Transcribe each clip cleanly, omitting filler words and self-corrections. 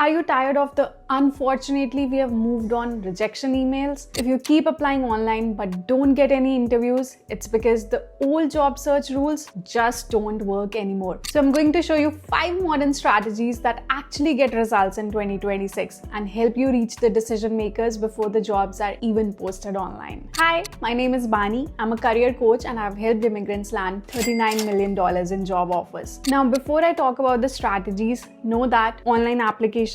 Are you tired of the "unfortunately we have moved on" rejection emails? If you keep applying online but don't get any interviews, it's because the old job search rules just don't work anymore. So I'm going to show you 5 modern strategies that actually get results in 2026 and help you reach the decision makers before the jobs are even posted online. Hi, my name is Bani. I'm a career coach and I've helped immigrants land $39 million in job offers. Now, before I talk about the strategies, know that online applications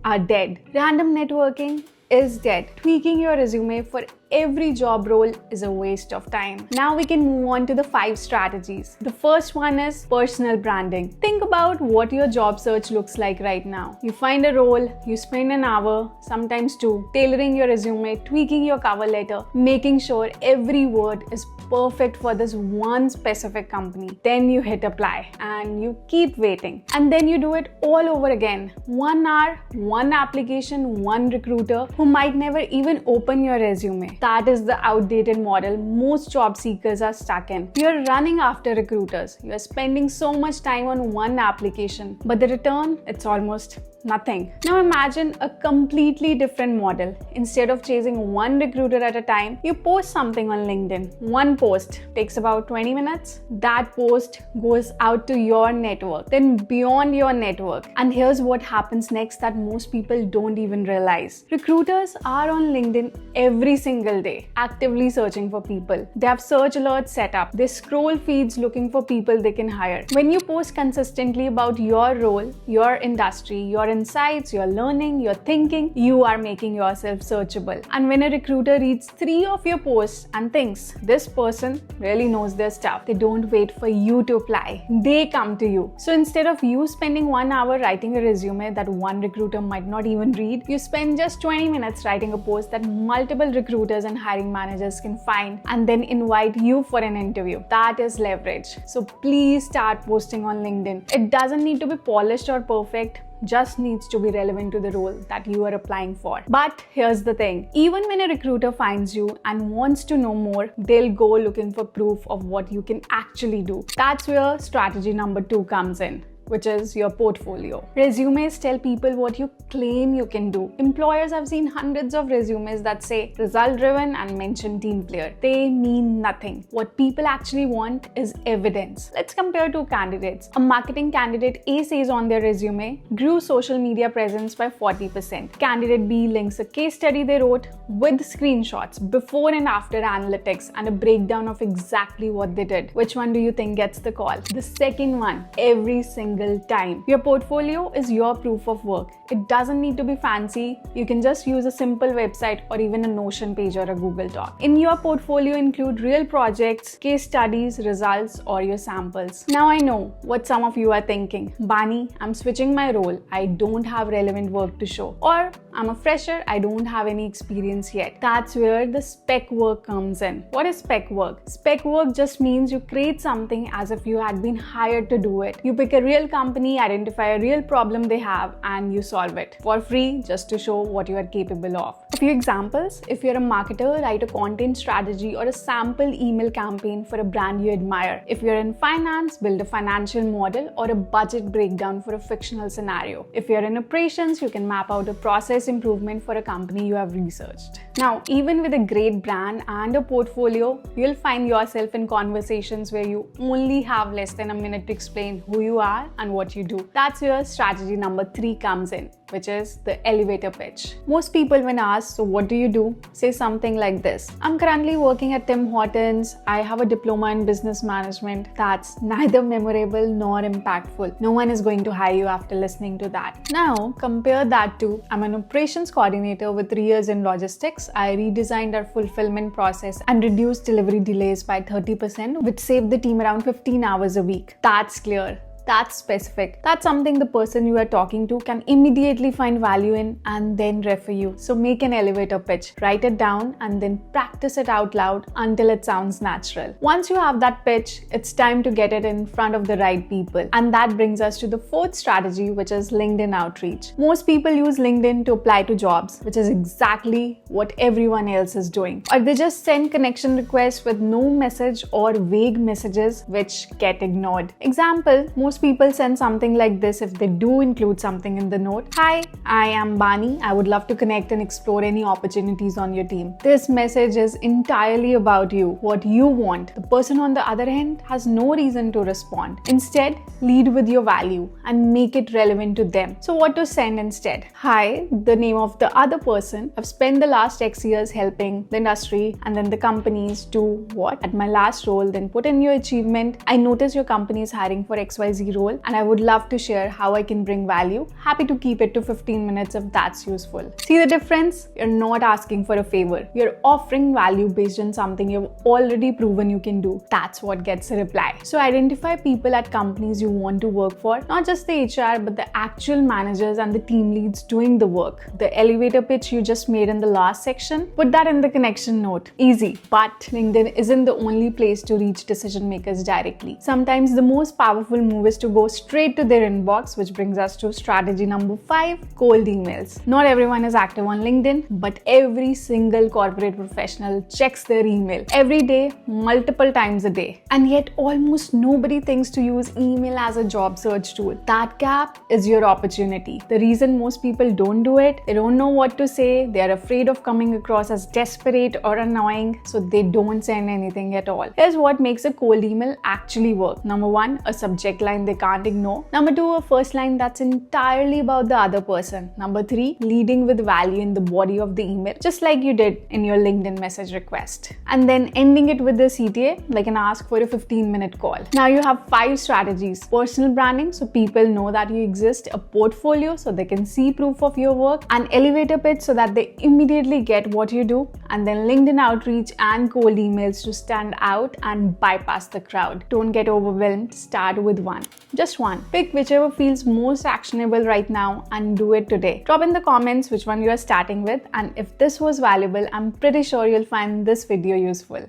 are dead. Random networking is dead. Tweaking your resume for every job role is a waste of time. Now we can move on to the 5 strategies. The first one is personal branding. Think about what your job search looks like right now. You find a role, you spend an hour, sometimes 2, tailoring your resume, tweaking your cover letter, making sure every word is perfect for this one specific company. Then you hit apply and you keep waiting. And then you do it all over again. 1 hour, 1 application, 1 recruiter who might never even open your resume. That is the outdated model most job seekers are stuck in. You're running after recruiters. You're spending so much time on 1 application, but the return, it's almost nothing. Now imagine a completely different model. Instead of chasing 1 recruiter at a time, you post something on LinkedIn. 1 post takes about 20 minutes. That post goes out to your network, then beyond your network. And here's what happens next that most people don't even realize. Recruiters are on LinkedIn every single day, actively searching for people. They have search alerts set up. They scroll feeds looking for people they can hire. When you post consistently about your role, your industry, your insights, your learning, your thinking, you are making yourself searchable. And when a recruiter reads 3 of your posts and thinks this person really knows their stuff, they don't wait for you to apply. They come to you. So instead of you spending 1 hour writing a resume that 1 recruiter might not even read, you spend just 20 minutes writing a post that multiple recruiters and hiring managers can find and then invite you for an interview. That is leverage. So please start posting on LinkedIn. It doesn't need to be polished or perfect. Just needs to be relevant to the role that you are applying for. But here's the thing, even when a recruiter finds you and wants to know more, they'll go looking for proof of what you can actually do. That's where strategy number 2 comes in, which is your portfolio. Resumes tell people what you claim you can do. Employers have seen hundreds of resumes that say result driven and mention team player. They mean nothing. What people actually want is evidence. Let's compare 2 candidates. A marketing candidate A says on their resume, grew social media presence by 40%. Candidate B links a case study they wrote with screenshots, before and after analytics, and a breakdown of exactly what they did. Which one do you think gets the call? The second one, every single time. Your portfolio is your proof of work. It doesn't need to be fancy. You can just use a simple website or even a Notion page or a Google Doc. In your portfolio include real projects, case studies, results, or your samples. Now I know what some of you are thinking. Bani, I'm switching my role. I don't have relevant work to show. Or I'm a fresher. I don't have any experience yet. That's where the spec work comes in. What is spec work? Spec work just means you create something as if you had been hired to do it. You pick a real company, identify a real problem they have, and you solve it for free just to show what you are capable of. A few examples: if you're a marketer, write a content strategy or a sample email campaign for a brand you admire. If you're in finance, build a financial model or a budget breakdown for a fictional scenario. If you're in operations, you can map out a process improvement for a company you have researched. Now, even with a great brand and a portfolio, you'll find yourself in conversations where you only have less than a minute to explain who you are and what you do. That's where strategy number 3 comes in, which is the elevator pitch. Most people, when asked, so what do you do, say something like this: I'm currently working at Tim Hortons. I have a diploma in business management. That's neither memorable nor impactful. No one is going to hire you after listening to that. Now, compare that to, I'm an operations coordinator with 3 years in logistics. I redesigned our fulfillment process and reduced delivery delays by 30%, which saved the team around 15 hours a week. That's clear. That's specific. That's something the person you are talking to can immediately find value in and then refer you. So make an elevator pitch, write it down, and then practice it out loud until it sounds natural. Once you have that pitch, it's time to get it in front of the right people. And that brings us to the 4th strategy, which is LinkedIn outreach. Most people use LinkedIn to apply to jobs, which is exactly what everyone else is doing. Or they just send connection requests with no message or vague messages which get ignored. Example, most most people send something like this if they do include something in the note. Hi, I am Bani. I would love to connect and explore any opportunities on your team. This message is entirely about you, what you want. The person on the other end has no reason to respond. Instead, lead with your value and make it relevant to them. So what to send instead? Hi, the name of the other person. I've spent the last X years helping the industry and then the companies do what? At my last role, then put in your achievement. I noticed your company is hiring for XYZ role and I would love to share how I can bring value. Happy to keep it to 15 minutes if that's useful. See the difference? You're not asking for a favor. You're offering value based on something you've already proven you can do. That's what gets a reply. So identify people at companies you want to work for, not just the HR, but the actual managers and the team leads doing the work. The elevator pitch you just made in the last section, put that in the connection note. Easy. But LinkedIn isn't the only place to reach decision makers directly. Sometimes the most powerful move is to go straight to their inbox, which brings us to strategy number 5, cold emails. Not everyone is active on LinkedIn, but every single corporate professional checks their email every day, multiple times a day. And yet almost nobody thinks to use email as a job search tool. That gap is your opportunity. The reason most people don't do it, they don't know what to say, they are afraid of coming across as desperate or annoying, so they don't send anything at all. Here's what makes a cold email actually work. Number 1, a subject line they can't ignore. Number 2, a first line that's entirely about the other person. Number 3, leading with value in the body of the email, just like you did in your LinkedIn message request. And then ending it with the CTA, like an ask for a 15-minute call. Now you have 5 strategies. Personal branding, so people know that you exist. A portfolio, so they can see proof of your work. An elevator pitch, so that they immediately get what you do. And then LinkedIn outreach and cold emails to stand out and bypass the crowd. Don't get overwhelmed. Start with one. Just one. Pick whichever feels most actionable right now and do it today. Drop in the comments which one you are starting with, and if this was valuable, I'm pretty sure you'll find this video useful.